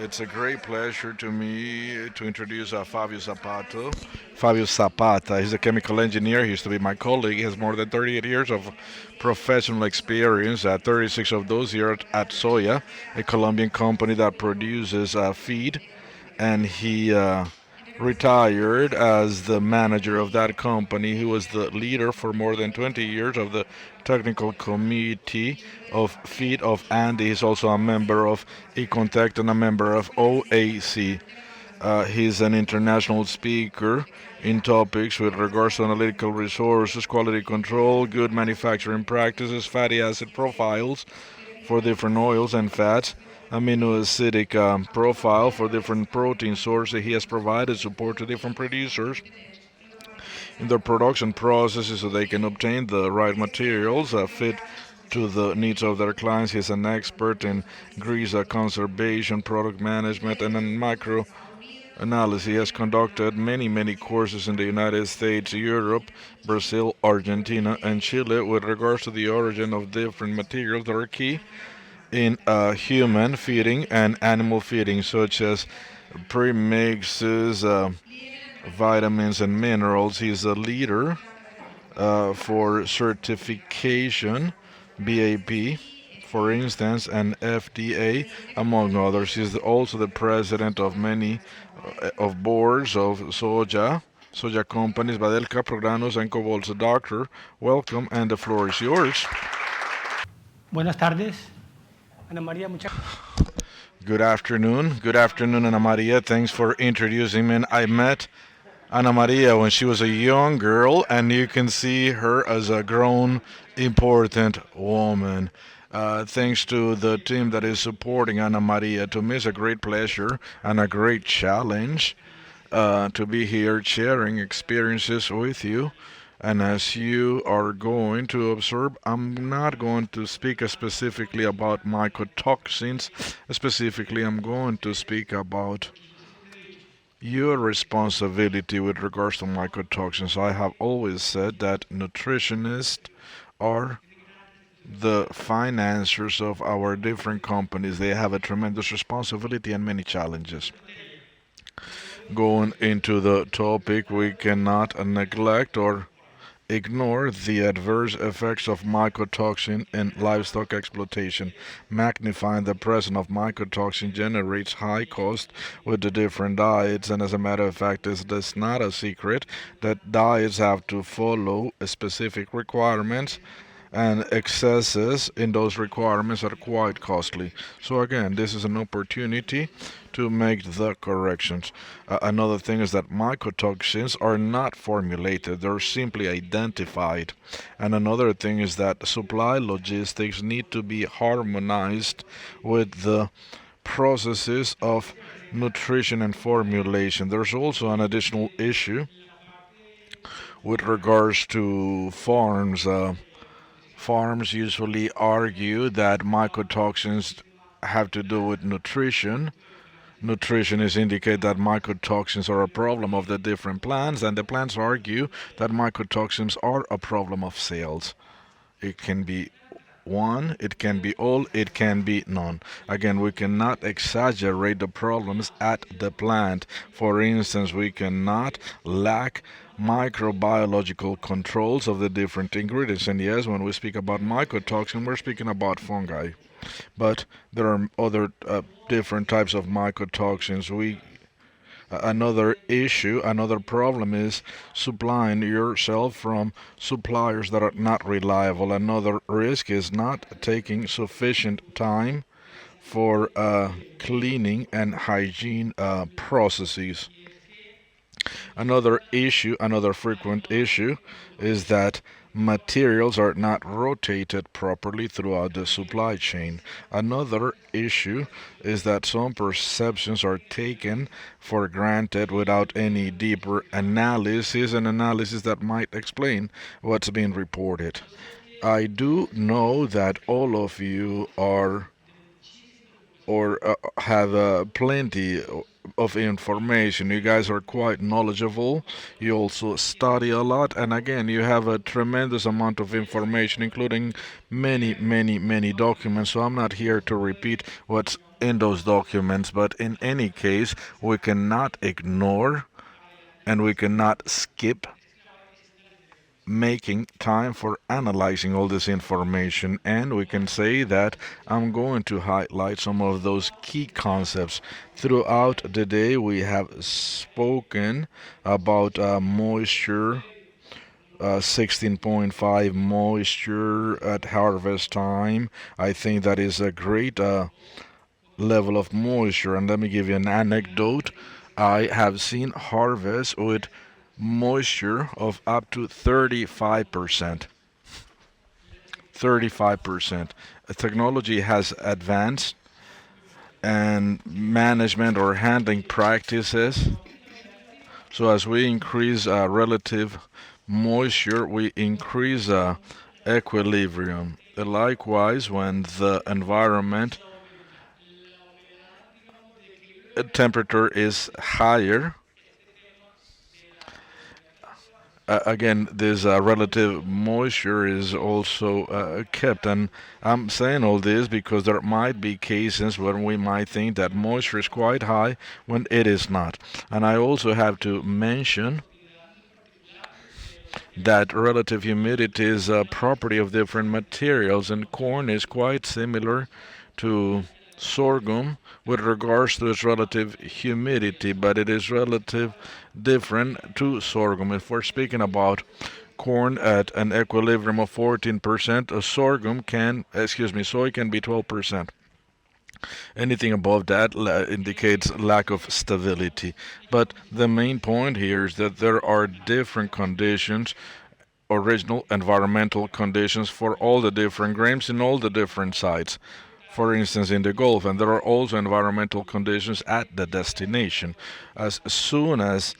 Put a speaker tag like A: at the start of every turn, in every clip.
A: It's a great pleasure to me to introduce Fabio Zapata. Fabio Zapata, he's a chemical engineer. He used to be my colleague. He has more than 38 years of professional experience, 36 of those years at Soya, a Colombian company that produces feed. And he retired as the manager of that company. He was the leader for more than 20 years of the technical committee of feed of Andy. He's also a member of Econtect and a member of OAC. He's an international speaker in topics with regards to analytical resources, quality control, good manufacturing practices, fatty acid profiles for different oils and fats, amino acidic profile for different protein sources. He has provided support to different producers in their production processes so they can obtain the right materials fit to the needs of their clients. He's an expert in grease conservation, product management, and in micro analysis. He has conducted many courses in the United States, Europe, Brazil, Argentina, and Chile with regards to the origin of different materials that are key in human feeding and animal feeding, such as premixes, vitamins, and minerals. He's a leader for certification, BAP, for instance, and FDA, among others. He's also the president of many of boards of soja companies, Badelka, Programas, and Cobolsa. Doctor, welcome, and the floor is yours.
B: Buenas tardes, Ana María.
A: Good afternoon, Ana Maria. Thanks for introducing me. I met Ana Maria when she was a young girl, and you can see her as a grown, important woman. Thanks to the team that is supporting Ana Maria. To me, it's a great pleasure and a great challenge to be here sharing experiences with you. And as you are going to observe, I'm not going to speak specifically about mycotoxins. Specifically, I'm going to speak about your responsibility with regards to mycotoxins. I have always said that nutritionists are the financiers of our different companies. They have a tremendous responsibility and many challenges. Going into the topic, we cannot neglect or ignore the adverse effects of mycotoxin in livestock exploitation. Magnifying the presence of mycotoxin generates high cost with the different diets, and as a matter of fact, it's not a secret that diets have to follow specific requirements and excesses in those requirements are quite costly. So again, this is an opportunity to make the corrections. Another thing is that mycotoxins are not formulated, they're simply identified. And another thing is that supply logistics need to be harmonized with the processes of nutrition and formulation. There's also an additional issue with regards to farms. Farms usually argue that mycotoxins have to do with nutrition. Nutritionists indicate that mycotoxins are a problem of the different plants, and the plants argue that mycotoxins are a problem of sales. It can be one, it can be all, it can be none. Again, we cannot exaggerate the problems at the plant. For instance, we cannot lack microbiological controls of the different ingredients. And yes, when we speak about mycotoxin, we're speaking about fungi. But there are other different types of mycotoxins. Another issue, another problem is supplying yourself from suppliers that are not reliable. Another risk is not taking sufficient time for cleaning and hygiene processes. Another frequent issue, is that materials are not rotated properly throughout the supply chain. Another issue is that some perceptions are taken for granted without any deeper analysis, an analysis that might explain what's being reported. I do know that all of you are or have plenty of information. You guys are quite knowledgeable. You also study a lot, and again, you have a tremendous amount of information, including many documents. So I'm not here to repeat what's in those documents, but in any case, we cannot ignore and we cannot skip making time for analyzing all this information. And we can say that I'm going to highlight some of those key concepts. Throughout the day, we have spoken about moisture, 16.5 moisture at harvest time. I think that is a great level of moisture. And let me give you an anecdote. I have seen harvests with moisture of up to 35%. 35%. Technology has advanced, and management or handling practices. So as we increase relative moisture, we increase equilibrium. Likewise, when the environment temperature is higher, again, this relative moisture is also kept. And I'm saying all this because there might be cases where we might think that moisture is quite high when it is not. And I also have to mention that relative humidity is a property of different materials, and corn is quite similar to sorghum with regards to its relative humidity, but it is relative different to sorghum. If we're speaking about corn at an equilibrium of 14%, a soy can be 12%. Anything above that indicates lack of stability. But the main point here is that there are different conditions, original environmental conditions for all the different grains in all the different sites. For instance, in the Gulf, and there are also environmental conditions at the destination. As soon as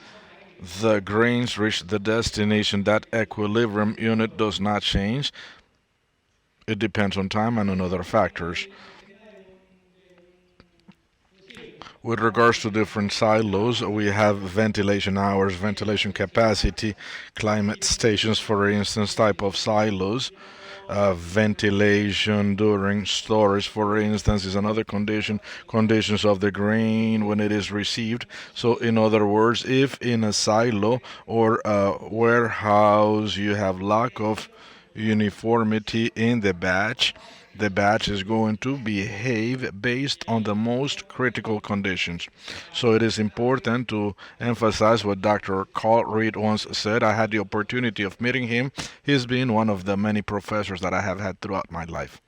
A: the grains reach the destination, that equilibrium unit does not change. It depends on time and on other factors. With regards to different silos, we have ventilation hours, ventilation capacity, climate stations, for instance, type of silos. Ventilation during storage, for instance, is another condition. Conditions of the grain when it is received. So, in other words, if in a silo or a warehouse you have lack of uniformity in the batch is going to behave based on the most critical conditions. So it is important to emphasize what Dr. Carl Reed once said. I had the opportunity of meeting him. He's been one of the many professors that I have had throughout my life.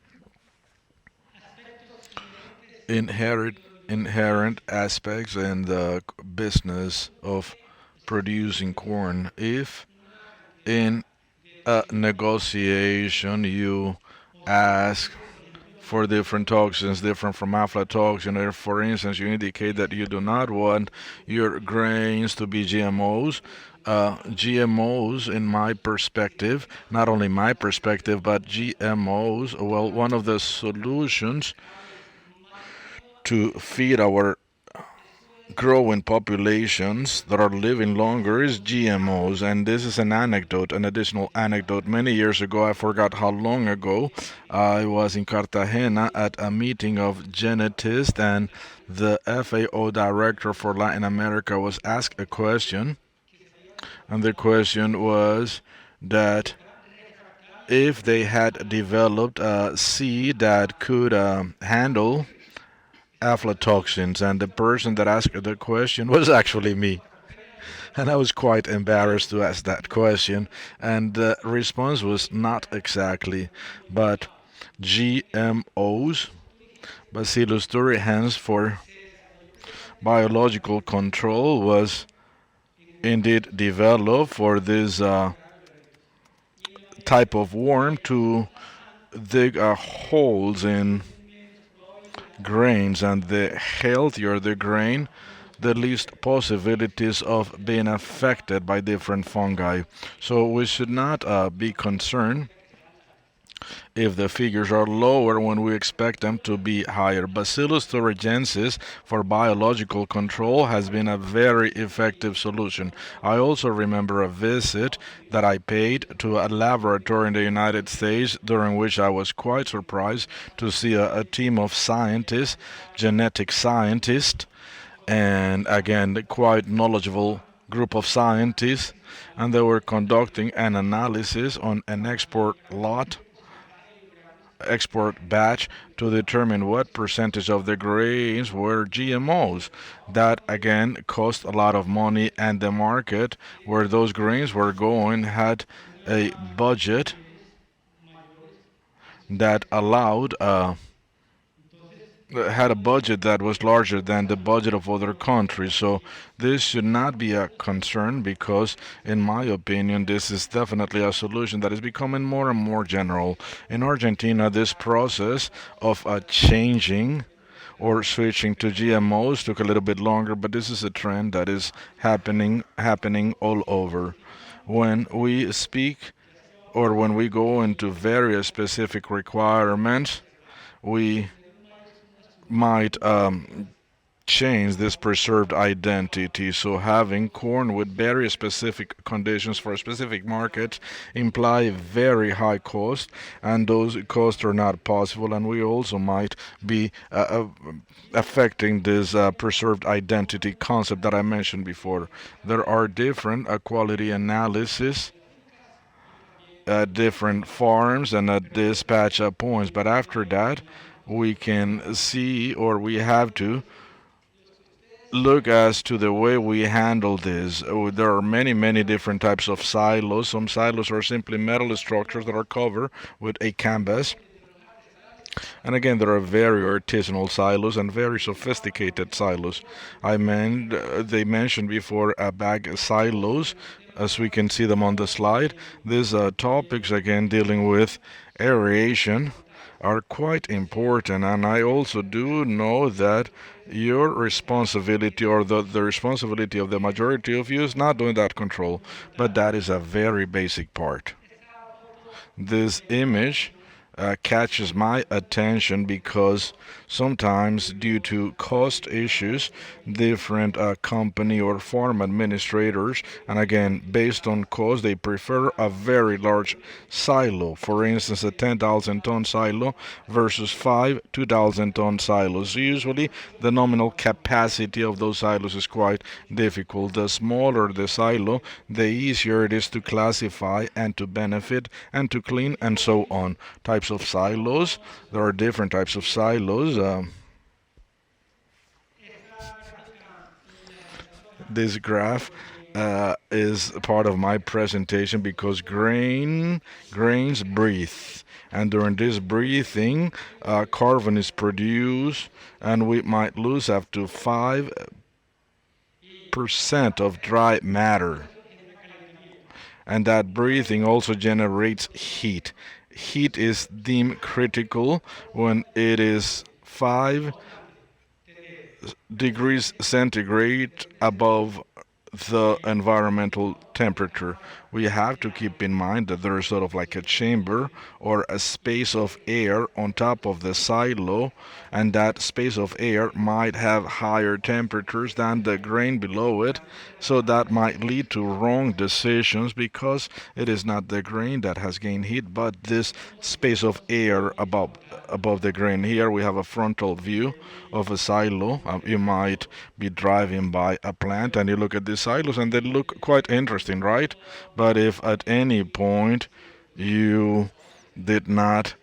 A: Inherent aspects in the business of producing corn. If in a negotiation you ask for different toxins, different from aflatoxin. If, for instance, you indicate that you do not want your grains to be GMOs, GMOs, in my perspective, not only my perspective, but GMOs, well, one of the solutions to feed our growing populations that are living longer is GMOs. And this is an anecdote, an additional anecdote. Many years ago, I forgot how long ago, I was in Cartagena at a meeting of geneticists, and the FAO director for Latin America was asked a question. And the question was that if they had developed a seed that could handle aflatoxins, and the person that asked the question was actually me. And I was quite embarrassed to ask that question, and the response was not exactly, but GMOs, Bacillus thuringiensis for biological control, was indeed developed for this type of worm to dig holes in grains, and the healthier the grain, the least possibilities of being affected by different fungi. So we should not be concerned if the figures are lower when we expect them to be higher. Bacillus thuringiensis for biological control has been a very effective solution. I also remember a visit that I paid to a laboratory in the United States during which I was quite surprised to see a team of scientists, genetic scientists, and again, quite knowledgeable group of scientists, and they were conducting an analysis on an export batch to determine what percentage of the grains were GMOs. That again cost a lot of money, and the market where those grains were going had a budget that allowed had a budget that was larger than the budget of other countries. So this should not be a concern because, in my opinion, this is definitely a solution that is becoming more and more general. In Argentina, this process of changing or switching to GMOs took a little bit longer, but this is a trend that is happening all over. When we speak or when we go into various specific requirements, we might change this preserved identity. So having corn with very specific conditions for a specific market imply very high cost, and those costs are not possible. And we also might be affecting this preserved identity concept that I mentioned before. There are different quality analysis at different farms and at dispatch points, but after that we can see, or we have to look as to the way we handle this. There are many different types of silos. Some silos are simply metal structures that are covered with a canvas. And again, there are very artisanal silos and very sophisticated silos. They mentioned before bag silos, as we can see them on the slide. These topics, again, dealing with aeration, are quite important, and I also do know that your responsibility, or the responsibility of the majority of you, is not doing that control, but that is a very basic part. This image catches my attention because sometimes, due to cost issues, different company or farm administrators, and again, based on cost, they prefer a very large silo. For instance, a 10,000 ton silo versus five 2,000 ton silos. Usually, the nominal capacity of those silos is quite difficult. The smaller the silo, the easier it is to classify and to benefit and to clean and so on. Types of silos. There are different types of silos. This graph is part of my presentation because grains breathe, and during this breathing, carbon is produced, and we might lose up to 5% of dry matter. And that breathing also generates heat. Heat is deemed critical when it is 5 degrees centigrade above the environmental temperature. We have to keep in mind that there is sort of like a chamber or a space of air on top of the silo, and that space of air might have higher temperatures than the grain below it, so that might lead to wrong decisions because it is not the grain that has gained heat, but this space of air above the grain. Here we have a frontal view of a silo. You might be driving by a plant and you look at these silos and they look quite interesting, right? But if at any point you did not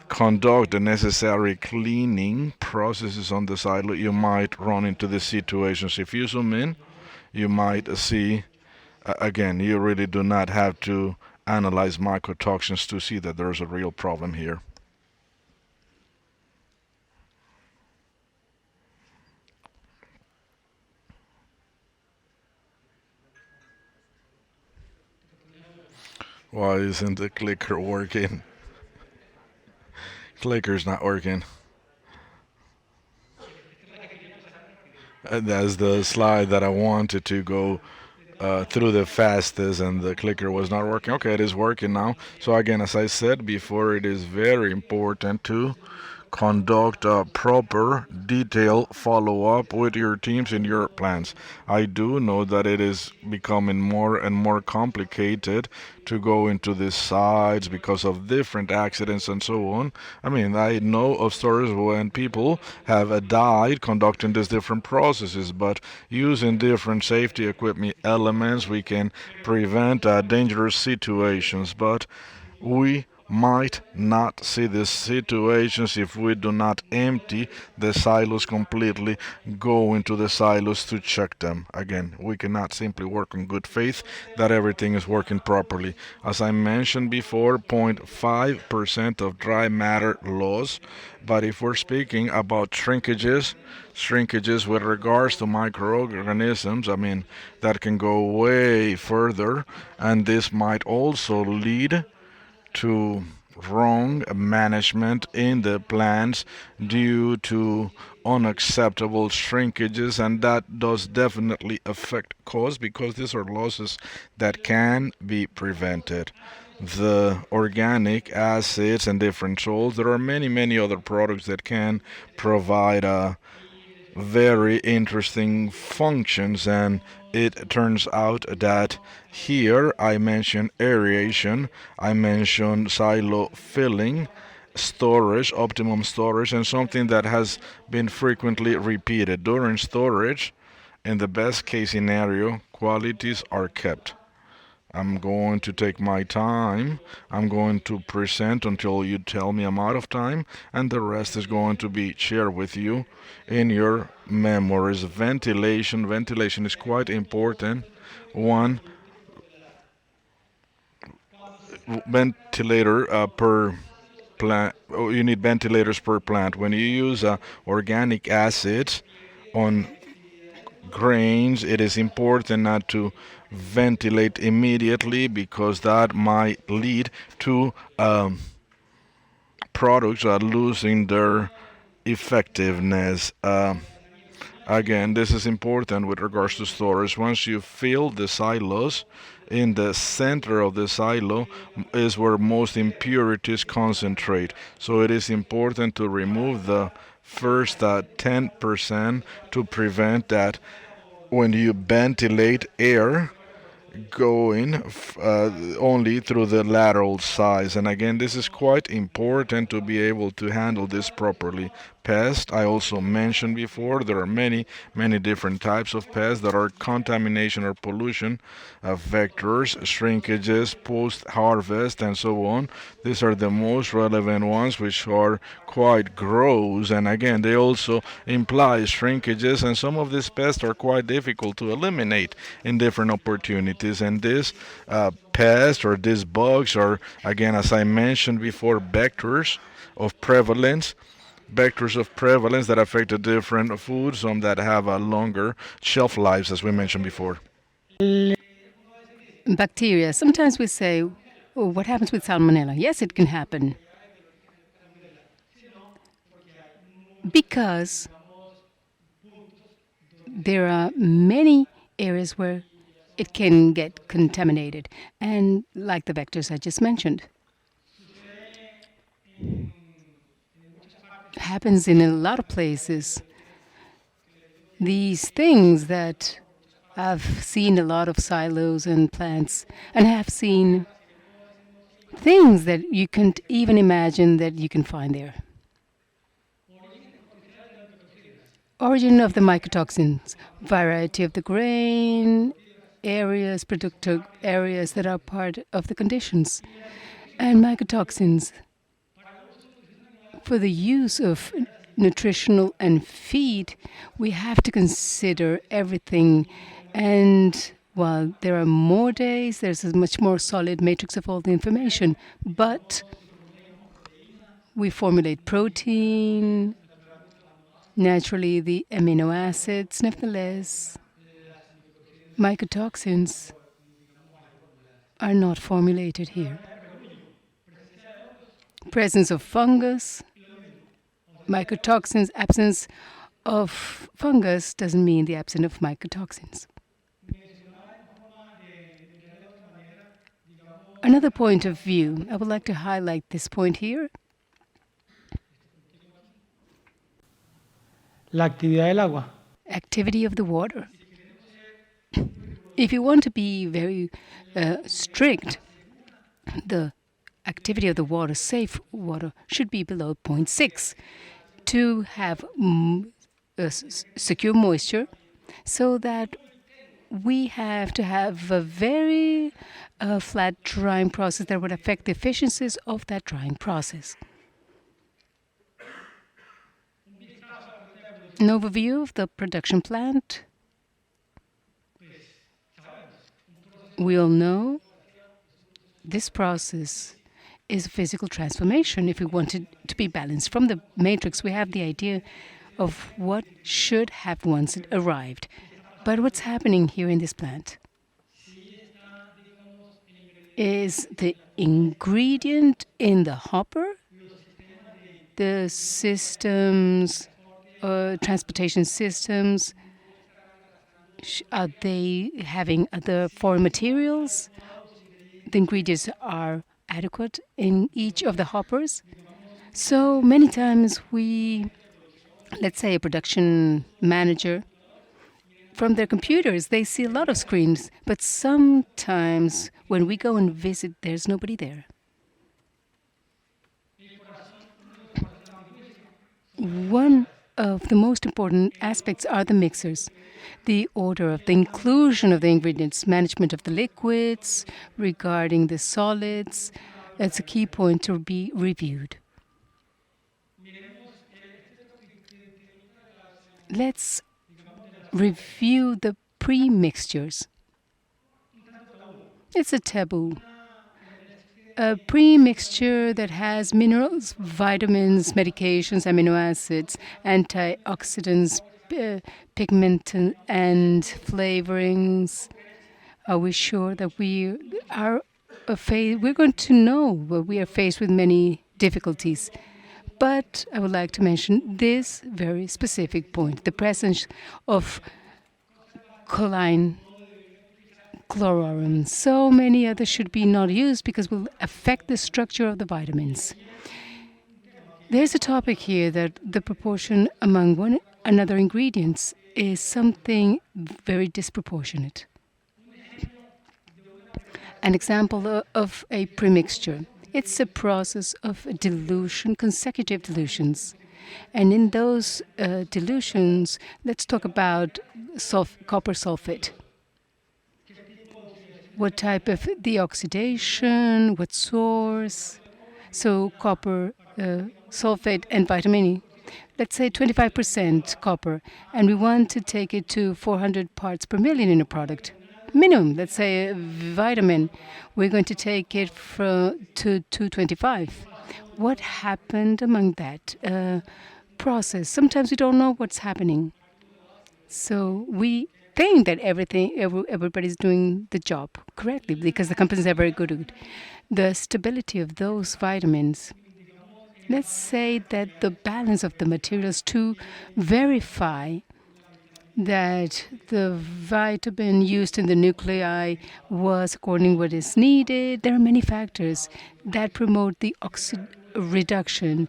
A: conduct the necessary cleaning processes on the silo, you might run into these situations. If you zoom in, you might see, again, you really do not have to analyze mycotoxins to see that there's a real problem here. Why isn't the clicker working? Clicker's not working. And that's the slide that I wanted to go through the fastest and the clicker was not working. Okay, it is working now. So again, as I said before, it is very important to conduct a proper detailed follow-up with your teams and your plans. I do know that it is becoming more and more complicated to go into these sites because of different accidents and so on. I mean, I know of stories when people have died conducting these different processes, but using different safety equipment elements, we can prevent dangerous situations. But we might not see these situations if we do not empty the silos completely, go into the silos to check them. Again, we cannot simply work on good faith that everything is working properly. As I mentioned before, 0.5% of dry matter loss. But if we're speaking about shrinkages with regards to microorganisms, I mean, that can go way further, and this might also lead to wrong management in the plants due to unacceptable shrinkages, and that does definitely affect cost because these are losses that can be prevented. The organic acids and different salts, there are many other products that can provide a very interesting functions, and it turns out that here I mentioned aeration, I mentioned silo filling, storage, optimum storage, and something that has been frequently repeated during storage. In the best case scenario, qualities are kept. I'm going to take my time. I'm going to present until you tell me I'm out of time, and the rest is going to be shared with you in your memories. Ventilation is quite important. One ventilator per plant. Oh, you need ventilators per plant. When you use organic acids on grains, it is important not to ventilate immediately because that might lead to products are losing their effectiveness. Again, this is important with regards to storage. Once you fill the silos, in the center of the silo is where most impurities concentrate. So it is important to remove the first 10% to prevent that when you ventilate air going only through the lateral size. And again, this is quite important to be able to handle this properly. Pest, I also mentioned before, there are many different types of pests that are contamination or pollution vectors, shrinkages, post harvest, and so on. These are the most relevant ones, which are quite gross, and again, they also imply shrinkages, and some of these pests are quite difficult to eliminate in different opportunities. And this pest or these bugs are, again, as I mentioned before, of prevalence vectors of prevalence that affect the different foods, some that have a longer shelf lives, as we mentioned before.
C: Bacteria. Sometimes we say, oh, what happens with salmonella? Yes, it can happen. Because there are many areas where it can get contaminated, and like the vectors I just mentioned. Happens in a lot of places. These things that I've seen a lot of silos and plants, and have seen things that you can't even imagine that you can find there. Origin of the mycotoxins, variety of the grain, areas, productive areas that are part of the conditions, and mycotoxins for the use of nutritional and feed, we have to consider everything. And while there are more days, there's a much more solid matrix of all the information. But we formulate protein, naturally the amino acids. Nevertheless, mycotoxins are not formulated here. Presence of fungus, mycotoxins, absence of fungus doesn't mean the absence of mycotoxins. Another point of view, I would like to highlight this point here.
B: La actividad del agua.
C: Activity of the water. If you want to be very strict, the activity of the water, safe water, should be below zero 0.6 to have secure moisture, so that we have to have a very flat drying process that would affect the efficiencies of that drying process. An overview of the production plant. We all know this process is a physical transformation if we want it to be balanced. From the matrix, we have the idea of what should have once it arrived. But what's happening here in this plant is the ingredient in the hopper, the systems, transportation systems. Are they having other foreign materials? The ingredients are adequate in each of the hoppers. So many times let's say a production manager, from their computers, they see a lot of screens, but sometimes when we go and visit, there's nobody there. One of the most important aspects are the mixers, the order of the inclusion of the ingredients, management of the liquids, regarding the solids. That's a key point to be reviewed. Let's review the pre-mixtures. It's a taboo. A pre-mixture that has minerals, vitamins, medications, amino acids, antioxidants, pigment, and flavorings. Are we sure that we're going to know that we are faced with many difficulties? But I would like to mention this very specific point: the presence of choline chlororum. So many others should be not used because will affect the structure of the vitamins. There's a topic here that the proportion among one another ingredients is something very disproportionate. An example of a premixture. It's a process of dilution, consecutive dilutions. And in those dilutions, let's talk about copper sulfate. What type of deoxidation, what source? So copper sulfate and vitamin E. Let's say 25% copper, and we want to take it to 400 parts per million in a product. Minimum, let's say a vitamin, we're going to take it to 225. What happened among that process? Sometimes we don't know what's happening. So we think that everybody's doing the job correctly because the companies are very good at it. The stability of those vitamins. Let's say that the balance of the materials to verify that the vitamin used in the nuclei was according to what is needed. There are many factors that promote the reduction,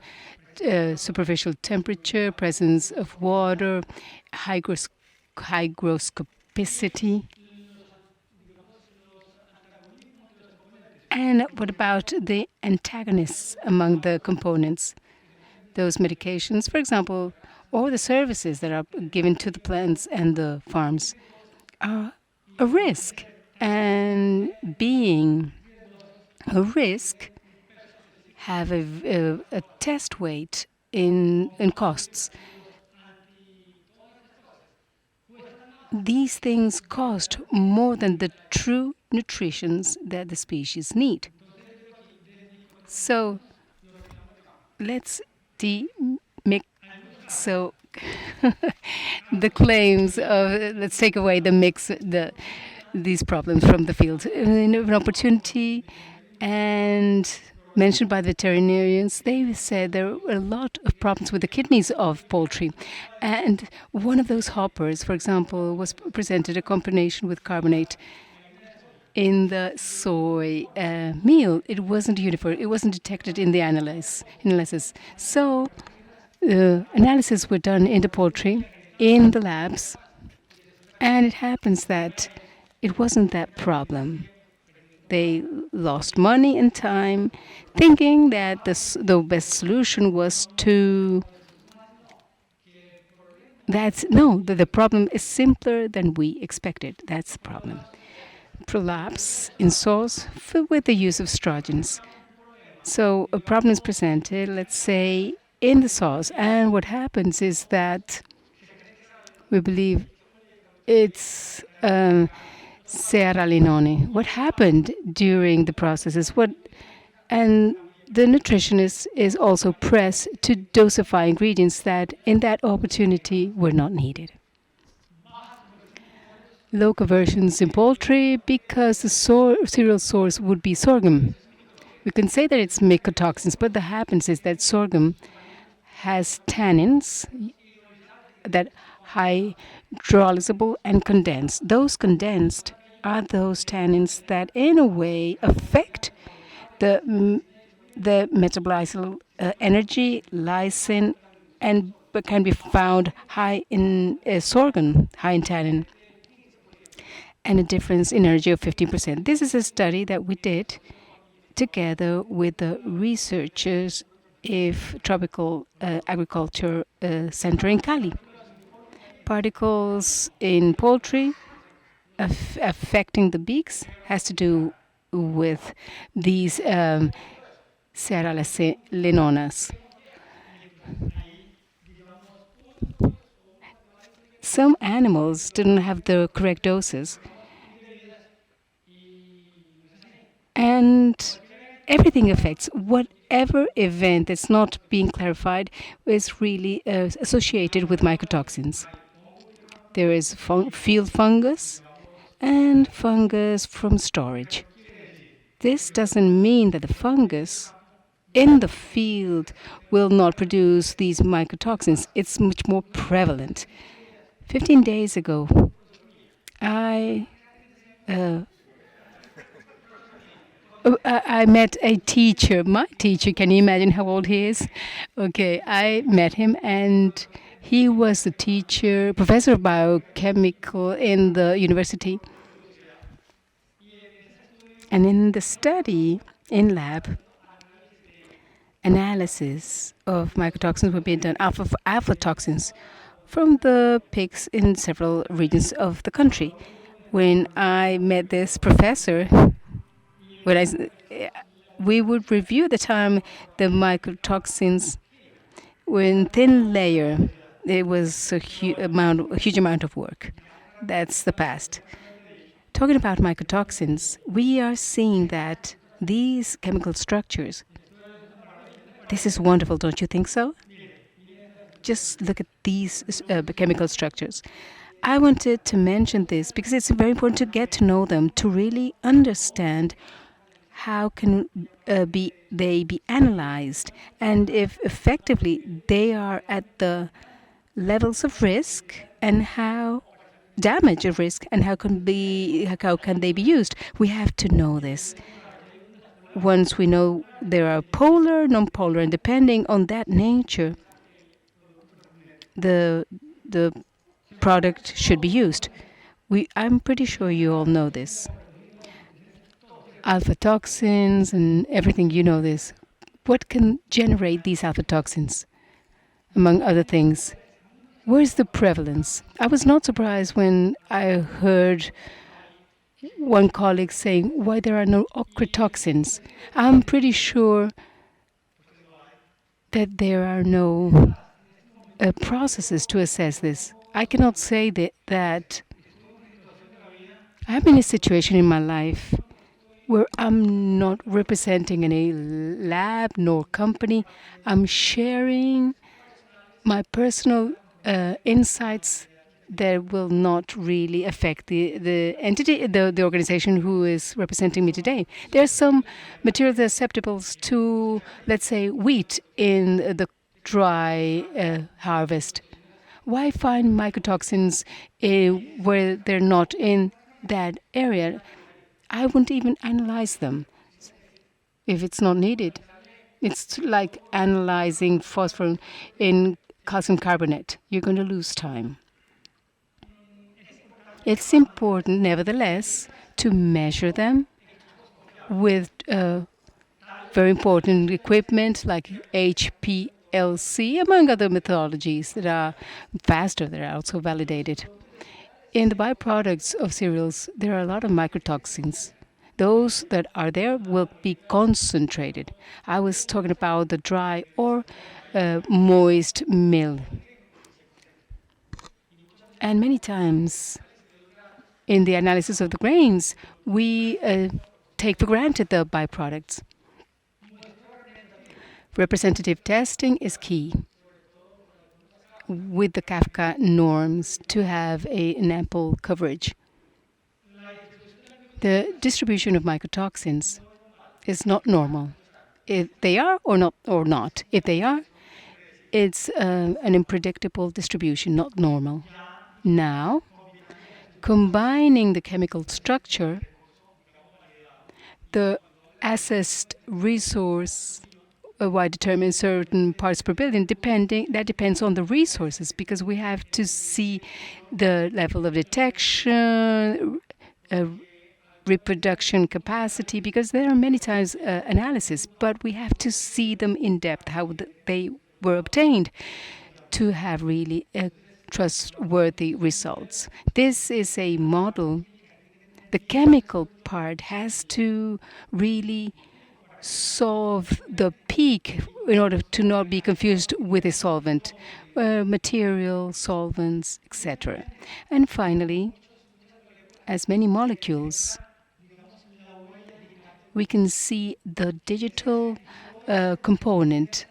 C: superficial temperature, presence of water, hygroscopicity. And what about the antagonists among the components? Those medications, for example, or the services that are given to the plants and the farms are a risk. And being a risk, have a test weight in costs. These things cost more than the true nutrition that the species need. So let's mix. So the claims of let's take away these problems from the field. An opportunity and mentioned by the veterinarians, they said there are a lot of problems with the kidneys of poultry. And one of those hoppers, for example, was presented a combination with carbonate. in the soy meal. It wasn't uniform. It wasn't detected in the analysis. So analysis were done in the poultry, in the labs, and it happens that it wasn't that problem. They lost money and time thinking that the best solution was to. That's no, the problem is simpler than we expected. That's the problem. Prolapse in sows with the use of estrogens. So a problem is presented, let's say, in the sauce, and what happens is that we believe it's Serralinone. What happened during the process is what, and the nutritionist is also pressed to dosify ingredients that in that opportunity were not needed. Low conversions in poultry because the cereal source would be sorghum. We can say that it's mycotoxins, but what happens is that sorghum has tannins that hydrolyzable and condensed. Those condensed are those tannins that, in a way, affect the metabolizable energy, lysine, and but can be found high in sorghum, high in tannin, and a difference in energy of 15%. This is a study that we did together with the researchers of Tropical Agriculture Center in Cali. Particles in poultry affecting the beaks has to do with these serralinonas. Some animals didn't have the correct doses, and everything affects whatever event that's not being clarified is really associated with mycotoxins. There is field fungus and fungus from storage. This doesn't mean that the fungus in the field will not produce these mycotoxins. It's much more prevalent. 15 days ago, I met a teacher, my teacher. Can you imagine how old he is? Okay, I met him, and he was the teacher, professor of biochemical in the university. And in the study, in lab, analysis of mycotoxins were being done, alpha toxins, from the pigs in several regions of the country. When I met this professor, when we would review the time the mycotoxins were in thin layer. It was a huge amount of work. That's the past. Talking about mycotoxins, we are seeing that these chemical structures. This is wonderful, don't you think so? Just look at these chemical structures. I wanted to mention this because it's very important to get to know them, to really understand how can they be analyzed, and if effectively they are at the levels of risk, and how damage of risk, and how can they be used. We have to know this. Once we know there are polar, non-polar, and depending on that nature, the product should be used. I'm pretty sure you all know this. Alpha toxins and everything, you know this. What can generate these alpha toxins, among other things? Where's the prevalence? I was not surprised when I heard one colleague saying why there are no ochratoxins. I'm pretty sure that there are no processes to assess this. I cannot say that I'm in a situation in my life where I'm not representing any lab nor company. I'm sharing my personal insights that will not really affect the entity, the organization who is representing me today. There are some materials that are susceptible to, let's say, wheat in the dry harvest. Why find mycotoxins where they're not in that area? I wouldn't even analyze them if it's not needed. It's like analyzing phosphorus in calcium carbonate. You're going to lose time. It's important, nevertheless, to measure them with very important equipment like HPLC, among other methodologies that are faster, that are also validated. In the byproducts of cereals, there are a lot of mycotoxins. Those that are there will be concentrated. I was talking about the dry or moist mill. And many times in the analysis of the grains, we take for granted the byproducts. Representative testing is key with the Kafka norms to have an ample coverage. The distribution of mycotoxins is not normal. If they are or not. If they are, it's an unpredictable distribution, not normal. Now, combining the chemical structure, the assessed resource why determine certain parts per billion that depends on the resources, because we have to see the level of detection, reproduction capacity, because there are many times analysis, but we have to see them in depth, how they were obtained to have really trustworthy results. This is a model. The chemical part has to really solve the peak in order to not be confused with a solvent, material, solvents, etc. And finally, as many molecules, we can see the digital component,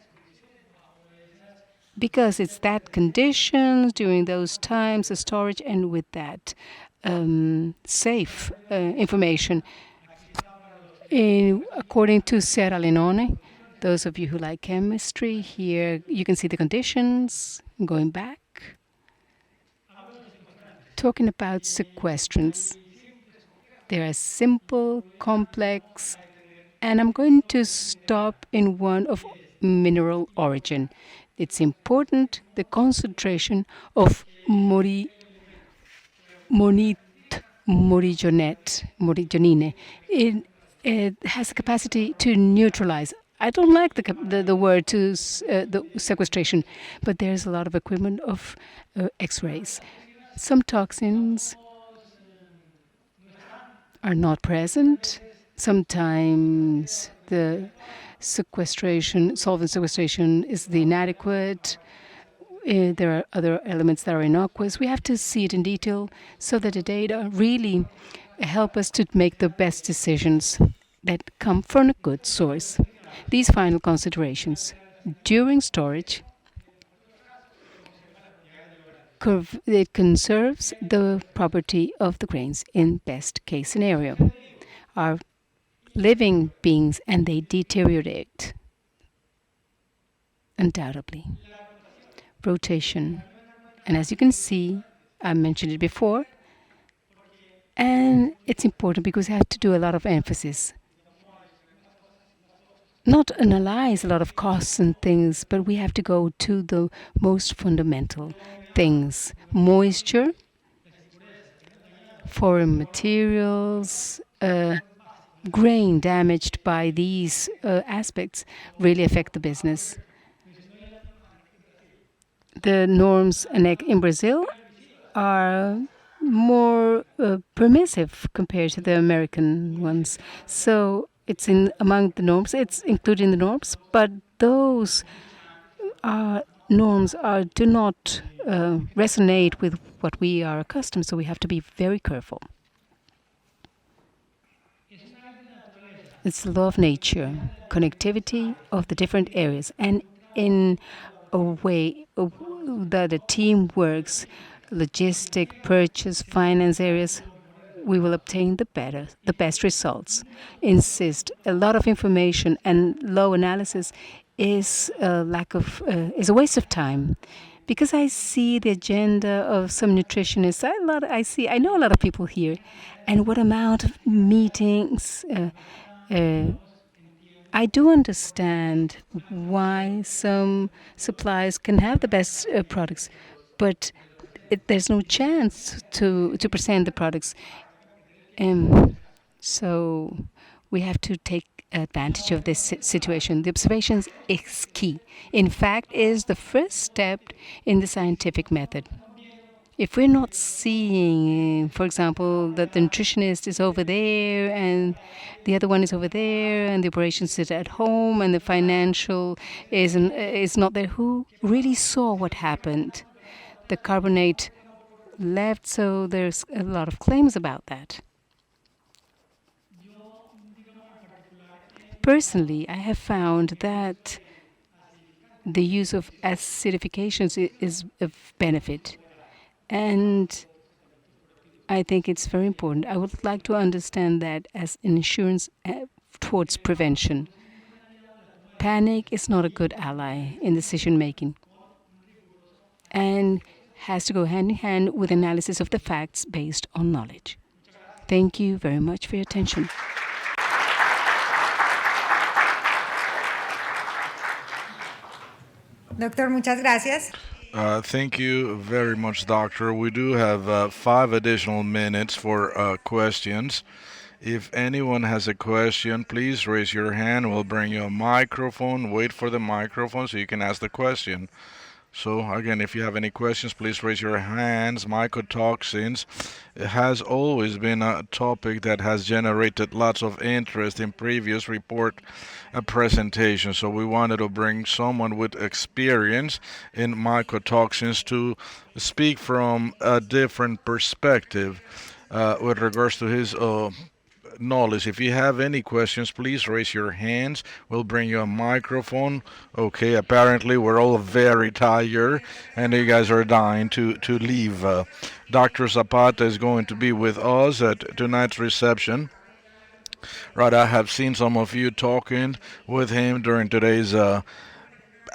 C: because it's that conditions during those times, the storage, and with that safe information. According to Sierra Leone, those of you who like chemistry, here you can see the conditions. Going back, talking about sequestrants. They are simple, complex, and I'm going to stop in one of mineral origin. It's important, the concentration of morigonine. It has a capacity to neutralize. I don't like the word to the sequestration, but there's a lot of equipment of X-rays. Some toxins are not present. Sometimes the solvent sequestration is inadequate. There are other elements that are innocuous. We have to see it in detail so that the data really help us to make the best decisions that come from a good source. These final considerations. During storage, it conserves the property of the grains in best case scenario. Are living beings and they deteriorate, undoubtedly. Rotation. And as you can see, I mentioned it before, and it's important because I have to do a lot of emphasis. Not analyze a lot of costs and things, but we have to go to the most fundamental things. Moisture, foreign materials, grain damaged by these aspects really affect the business. The norms in Brazil are more permissive compared to the American ones. So it's among the norms, it's included in the norms, but those norms do not resonate with what we are accustomed, so we have to be very careful. It's the law of nature, connectivity of the different areas, and in a way that the team works, logistic, purchase, finance areas, we will obtain the best results. Insist, a lot of information and low analysis is a waste of time, because I see the agenda of some nutritionists. I know a lot of people here, and what amount of meetings. Uh, I do understand why some suppliers can have the best products, but there's no chance to present the products. Um, so we have to take advantage of this situation. The observations is key. In fact, is the first step in the scientific method. If we're not seeing, for example, that the nutritionist is over there and the other one is over there and the operations is at home and the financial is not there, who really saw what happened? The carbonate left, so there's a lot of claims about that. Personally, I have found that the use of acidifications is of benefit. And I think it's very important. I would like to understand that as an insurance towards prevention. Panic is not a good ally in decision making and has to go hand in hand with analysis of the facts based on knowledge. Thank you very much for your attention.
D: Doctor, muchas gracias.
A: Thank you very much, Doctor. We do have 5 additional minutes for questions. If anyone has a question, please raise your hand. We'll bring you a microphone. Wait for the microphone so you can ask the question. So again, if you have any questions, please raise your hands. Mycotoxins has always been a topic that has generated lots of interest in previous report presentations. So we wanted to bring someone with experience in mycotoxins to speak from a different perspective with regards to his knowledge. If you have any questions, please raise your hands. We'll bring you a microphone. Okay, apparently we're all very tired and you guys are dying to leave. Dr. Zapata is going to be with us at tonight's reception. Right, I have seen some of you talking with him during today's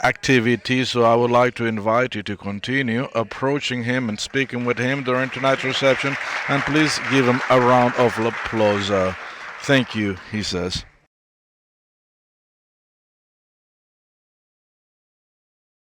A: activity, so I would like to invite you to continue approaching him and speaking with him during tonight's reception. And please give him a round of applause. Thank you, he says.